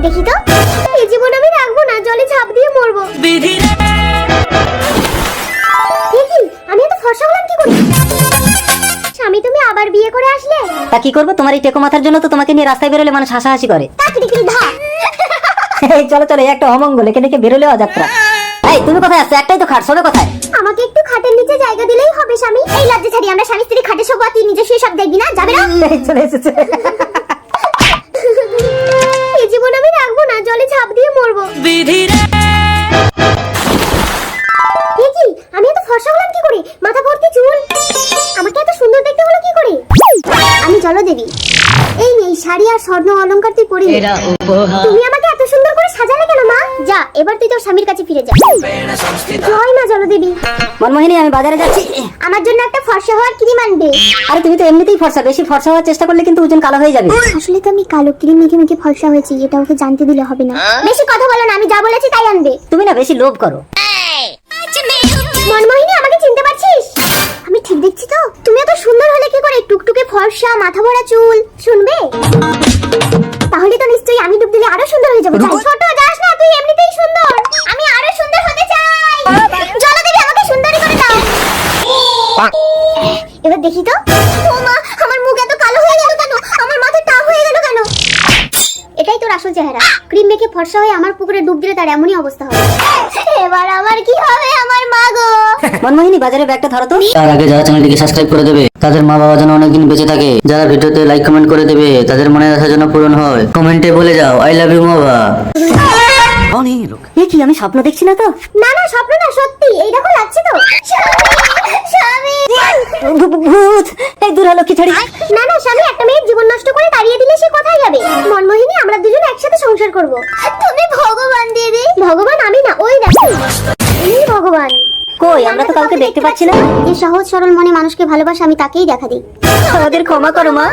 দেখি তো, এই জীবন আমি রাখবো না, জলে ঝাঁপ দিয়ে মরবো। দেখি আমি এত ফর্সা হলাম কি করে? স্বামী তুমি আবার বিয়ে করে আসলে? তা কি করবো, তোমার এই টেকো মাথার জন্য তো তোমাকে নিয়ে রাস্তায় বেরোলে মানুষ হাসাহাসি করে। এই চলো চলো, এই একটা অমঙ্গল, এখানে থেকে বেরোলেও যাত্রা। এই তুমি কোথায় আসছো? একটাই তো খাট, শোবে কোথায়? আমাকে একটু খাটের নিচে জায়গা দিলেই হবে স্বামী। এই লজ্জা ছাড়ি, আমরা স্বামী স্ত্রী খাটে শোবো, তুই নিজে শুয়ে সব দেখবি না? যাবে না? এই চলে এসেছে। এই জীবন আমি রাখবো না, জলে ঝাঁপ দিয়ে মরবো। দেখি আমি এত ফর্সা হলাম কি করে? মাথা ভর্তি চুল, আমাকে এত সুন্দর দেখতে হলো কি করে? আমি জলদেবী। এই নেই শাড়ি আর স্বর্ণ অলংকার তুই পরে নে। তুমি আমাকে এত সুন্দর করে সাজালে কেন মা? যা এবার তুই তোর স্বামীর কাছে ফিরে যা। জয় মা জলদেবী। মনমোহিনী, আমি বাজারে যাচ্ছি, আমার জন্য একটা ফর্সা হওয়ার ক্রিম আনবে। আরে তুমি তো এমনিতেই ফর্সা, বেশি ফর্সা হওয়ার চেষ্টা করলে কিন্তু ওজন কালো হয়ে যাবে। আসলে তো আমি কালো ক্রিম মেখে মেখে ফর্সা হয়েছি, এটা ওকে জানতে দিলে হবে না। বেশি কথা বলো না, আমি যা বলেছি তাই আনবে। তুমি না বেশি লোভ করো। মনমোহিনী, আমাকে চিনতে পারছিস? আমি ঠিক দেখছি তো? তুমি এত সুন্দর হলে কি করে? টুকটুকে ফর্সা, মাথা ভরা চুল। শুনবে? তাহলে তো নিশ্চয়ই আমি ডুব দিলে আরো সুন্দর হয়ে যাবো। ছোট যাস না, তুই এমনিতেই সুন্দর। আমি আরো সুন্দর হতে চাই। জলদেবী আমাকে সুন্দরী করে দাও। এবার দেখি তো। ও মা, আমার মুখ এত কালো হয়ে গেল কেন? আমার মাথা টাক হয়ে গেল কেন? এটাই তোর আসল চেহারা। ক্রিম মেখে ফর্সা হয়ে আমার পুকুরে ডুব দিলে তার এমনই অবস্থা হবে। এবার আমার কি হবে? আমার মা গো। মনমোহিনী, বাজারে ব্যাগটা ধরো তো। তার আগে যারা চ্যানেলটিকে সাবস্ক্রাইব করে দেবে, তাদের মা বাবা যেন অনেকদিন বেঁচে থাকে। যারা ভিডিওতে লাইক কমেন্ট করে দেবে, তাদের মনের আশা যেন পূরণ হয়। কমেন্টে বলে যাও আই লাভ ইউ বাবা। এ কি, আমি স্বপ্ন দেখছি না তো? না না, স্বপ্ন না, সত্যি। এই দেখো, লাগছে তো। স্বামী, ভূত! এই দূর হলো কি ছাড়ি। না না স্বামী, একটা মেয়ের জীবন নষ্ট করে তাড়িয়ে দিলে সে কোথায় যাবে? মনমোহিনী, আমরা দুজন একসাথে সংসার করব। তুমি ভগবান দিদি। ভগবান আমি না, ওই দেখো, এই ভগবান। কই, আমরা তো কাউকে দেখতে পাচ্ছি না। যে সহজ সরল মনে মানুষকে ভালোবাসে, আমি তাকেই দেখা দিই। আমাদের ক্ষমা করো মা।